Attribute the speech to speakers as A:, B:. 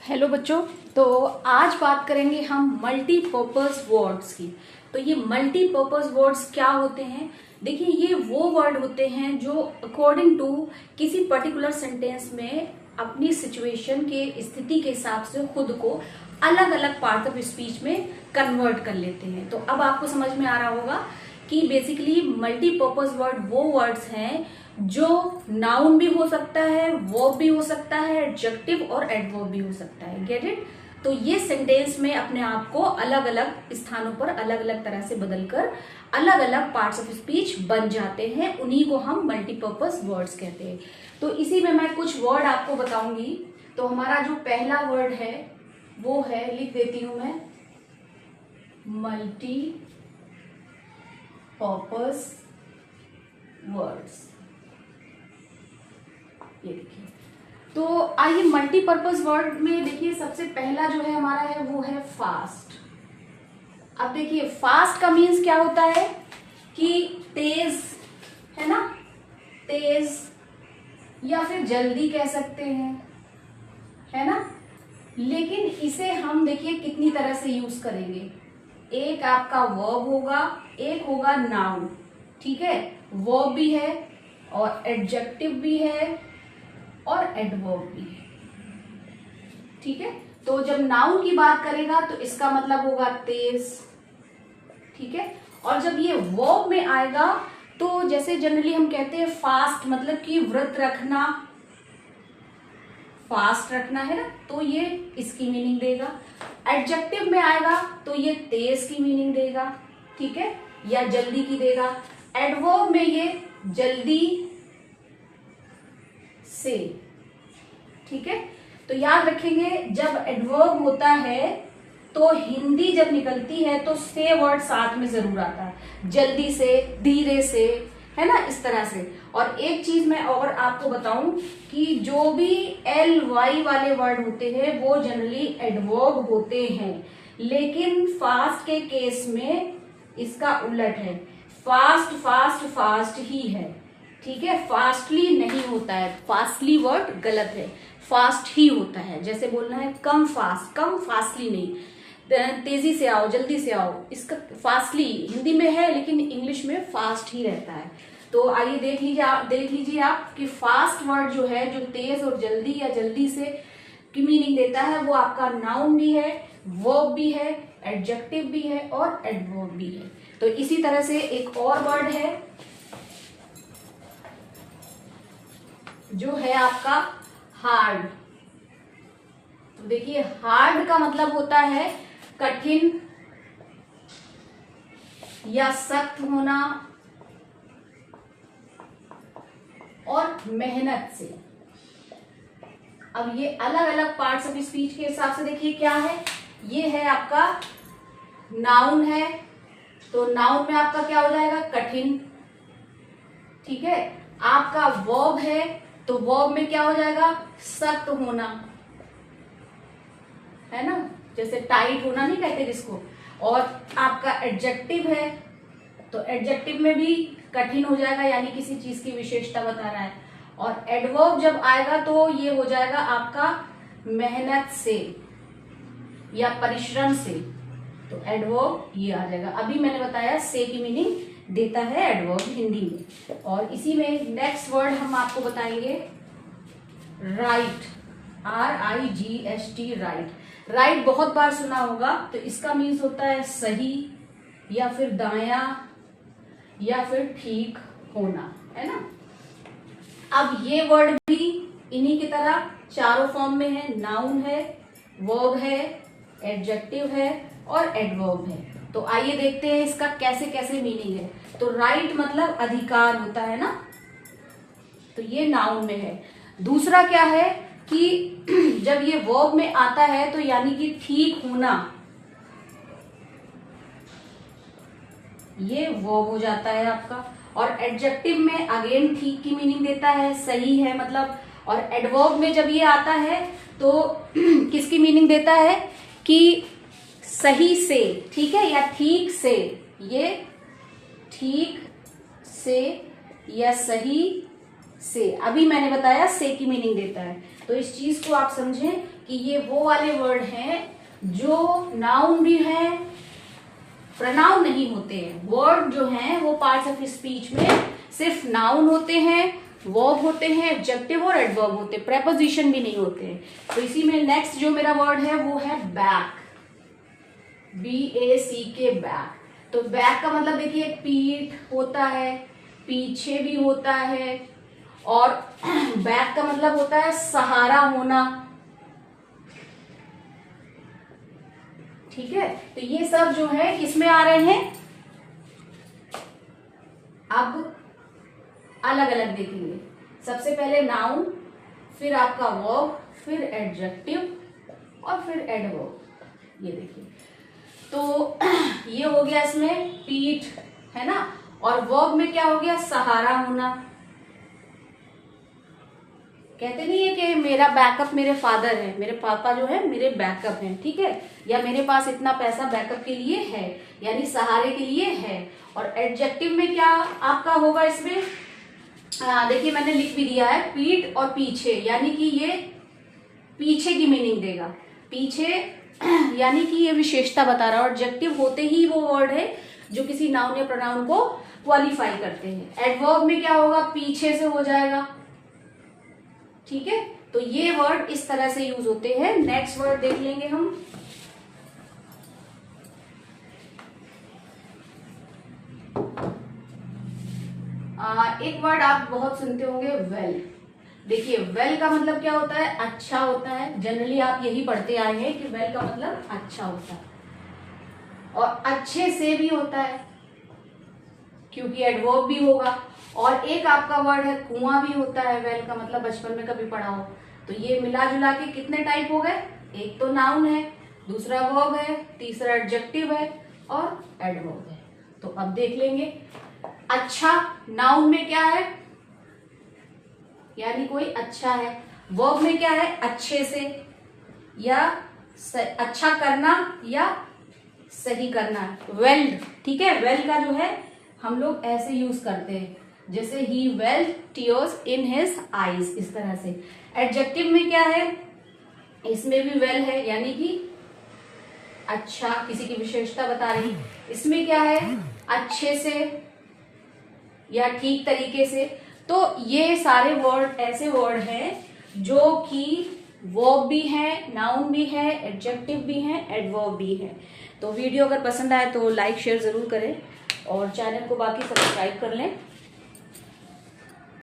A: Hello बच्चों। तो आज बात करेंगे हम मल्टीपर्पज वर्ड्स की। तो ये मल्टीपर्पज वर्ड्स क्या होते हैं? देखिए, ये वो वर्ड होते हैं जो अकॉर्डिंग टू किसी पर्टिकुलर सेंटेंस में अपनी सिचुएशन के स्थिति के हिसाब से खुद को अलग अलग पार्ट ऑफ स्पीच में कन्वर्ट कर लेते हैं। तो अब आपको समझ में आ रहा होगा कि बेसिकली मल्टीपर्पज वर्ड वो वर्ड्स हैं जो नाउन भी हो सकता है, वर्ब भी हो सकता है, एडजेक्टिव और एडवर्ब भी हो सकता है। Get it? तो ये सेंटेंस में अपने आप को अलग अलग स्थानों पर अलग अलग तरह से बदलकर अलग अलग पार्ट्स ऑफ स्पीच बन जाते हैं। उन्हीं को हम मल्टीपर्पज वर्ड्स कहते हैं। तो इसी में मैं कुछ वर्ड आपको बताऊंगी। तो हमारा जो पहला वर्ड है वो है, लिख देती हूं मैं, मल्टीपर्पज वर्ड्स। ये देखिए, तो आइए मल्टीपर्पज वर्ड में देखिए सबसे पहला जो है हमारा है वो है फास्ट। अब देखिए, फास्ट का मीन्स क्या होता है कि तेज, है ना, तेज या फिर जल्दी कह सकते हैं, है ना। लेकिन इसे हम देखिए कितनी तरह से यूज करेंगे। एक आपका वर्ब होगा, एक होगा नाउन, ठीक है, वर्ब भी है और एडजेक्टिव भी है और एडवर्ब भी है, ठीक है। तो जब नाउन की बात करेगा तो इसका मतलब होगा तेज, ठीक है। और जब ये वर्ब में आएगा तो जैसे जनरली हम कहते हैं फास्ट, मतलब कि व्रत रखना, फास्ट रखना है ना, तो ये इसकी मीनिंग देगा। एडजेक्टिव में आएगा तो ये तेज की मीनिंग देगा, ठीक है, या जल्दी की देगा। एडवर्ब में ये जल्दी से, ठीक है। तो याद रखेंगे, जब एडवर्ब होता है तो हिंदी जब निकलती है तो से वर्ड साथ में जरूर आता है, जल्दी से, धीरे से, है ना, इस तरह से। और एक चीज मैं और आपको बताऊं कि जो भी एल वाई वाले वर्ड होते हैं वो जनरली एडवर्ब होते हैं, लेकिन फास्ट के केस में इसका उलट है। फास्ट फास्ट फास्ट ही है, ठीक है, फास्टली नहीं होता है। फास्टली वर्ड गलत है, फास्ट ही होता है। जैसे बोलना है कम फास्ट, कम फास्टली नहीं, तेजी से आओ, जल्दी से आओ, इसका फास्टली हिंदी में है लेकिन इंग्लिश में फास्ट ही रहता है। तो आइए देख लीजिए आप कि फास्ट वर्ड जो है, जो तेज और जल्दी या जल्दी से की मीनिंग देता है, वो आपका नाउन भी है, वर्ब भी है, एडजेक्टिव भी है और एडवर्ब भी है। तो इसी तरह से एक और वर्ड है जो है आपका हार्ड। तो देखिए, हार्ड का मतलब होता है कठिन या सख्त होना और मेहनत से। अब ये अलग अलग पार्ट्स ऑफ स्पीच के हिसाब से देखिए क्या है। ये है आपका नाउन है, तो नाउन में आपका क्या हो जाएगा, कठिन, ठीक है। आपका वर्ब है तो वर्ब में क्या हो जाएगा, सख्त होना, है ना, जैसे टाइट होना नहीं कहते जिसको। और आपका एडजेक्टिव है तो एडजेक्टिव में भी कठिन हो जाएगा, यानी किसी चीज की विशेषता बता रहा है। और एडवर्ब जब आएगा तो ये हो जाएगा आपका मेहनत से या परिश्रम से, तो एडवर्ब ये आ जाएगा। अभी मैंने बताया से की मीनिंग देता है एडवर्ब हिंदी में। और इसी में नेक्स्ट वर्ड हम आपको बताएंगे राइट, RIGHT, राइट। राइट बहुत बार सुना होगा, तो इसका मीन्स होता है सही या फिर दाया या फिर ठीक होना, है ना। अब ये वर्ड भी इन्हीं की तरह चारों फॉर्म में है, नाउन है, वर्ब है, एडजेक्टिव है और एडवर्ब है। तो आइए देखते हैं इसका कैसे कैसे मीनिंग है। तो राइट मतलब अधिकार होता है ना, तो ये नाउन में है। दूसरा क्या है कि जब ये वर्ब में आता है तो यानी कि ठीक होना, ये वर्ब हो जाता है आपका। और एडजेक्टिव में अगेन ठीक की मीनिंग देता है, सही है मतलब। और एडवर्ब में जब ये आता है तो किसकी मीनिंग देता है कि सही से, ठीक है, या ठीक से, ये ठीक से या सही से। अभी मैंने बताया से की मीनिंग देता है। तो इस चीज को आप समझें कि ये वो वाले वर्ड हैं जो नाउन भी है, प्रोनाउन नहीं होते हैं। वर्ड जो हैं वो पार्ट्स ऑफ स्पीच में सिर्फ नाउन होते हैं, वर्ब होते हैं, एडजेक्टिव और एडवर्ब होते हैं, प्रेपोजिशन भी नहीं होते हैं। तो इसी में नेक्स्ट जो मेरा वर्ड है वो है बैक, BACK, बैक। तो बैक का मतलब देखिए पीठ होता है, पीछे भी होता है, और बैक का मतलब होता है सहारा होना। ठीक है, तो ये सब जो है किसमें आ रहे हैं, अब अलग अलग देखेंगे। सबसे पहले नाउन, फिर आपका वर्ब, फिर एडजेक्टिव और फिर एडवर्ब। ये देखिए, तो ये हो गया इसमें पीठ, है ना, और वर्ब में क्या हो गया, सहारा होना। कहते नहीं है कि मेरा बैकअप मेरे फादर है, मेरे पापा जो है मेरे बैकअप हैं, ठीक है, या मेरे पास इतना पैसा बैकअप के लिए है, यानी सहारे के लिए है। और एडजेक्टिव में क्या आपका होगा इसमें, देखिए मैंने लिख भी दिया है, पीठ और पीछे, यानी कि ये पीछे की मीनिंग देगा, पीछे यानी कि ये विशेषता बता रहा है। एडजेक्टिव होते ही वो वर्ड है जो किसी नाउन या प्रोनाउन को क्वालिफाई करते हैं। एडवर्ब में क्या होगा, पीछे से हो जाएगा। ठीक है, तो ये वर्ड इस तरह से यूज होते हैं। नेक्स्ट वर्ड देख लेंगे हम, एक वर्ड आप बहुत सुनते होंगे, वेल। देखिए वेल का मतलब क्या होता है, अच्छा होता है। जनरली आप यही पढ़ते आए हैं कि वेल का मतलब अच्छा होता है, और अच्छे से भी होता है क्योंकि एडवर्ब भी होगा। और एक आपका वर्ड है कुआं भी होता है, वेल का मतलब बचपन में कभी पढ़ा हो। तो ये मिला जुला के कितने टाइप हो गए, एक तो नाउन है, दूसरा वर्ब है, तीसरा एडजेक्टिव है और एडवर्ब है। तो अब देख लेंगे, अच्छा नाउन में क्या है, यानी कोई अच्छा है। वर्ब में क्या है, अच्छे से या अच्छा करना या सही करना। वेल्ड, ठीक है, वेल का जो है हम लोग ऐसे यूज करते हैं, जैसे ही welled tears in his eyes, इस तरह से। एडजेक्टिव में क्या है, इसमें भी वेल है, यानी कि अच्छा, किसी की विशेषता बता रही। इसमें क्या है, अच्छे से या ठीक तरीके से। तो ये सारे वर्ड ऐसे वर्ड हैं जो कि वर्ब भी है, नाउन भी है, एडजेक्टिव भी है, एडवर्ब भी है। तो वीडियो अगर पसंद आए तो लाइक शेयर जरूर करें और चैनल को बाकी सब्सक्राइब कर लें।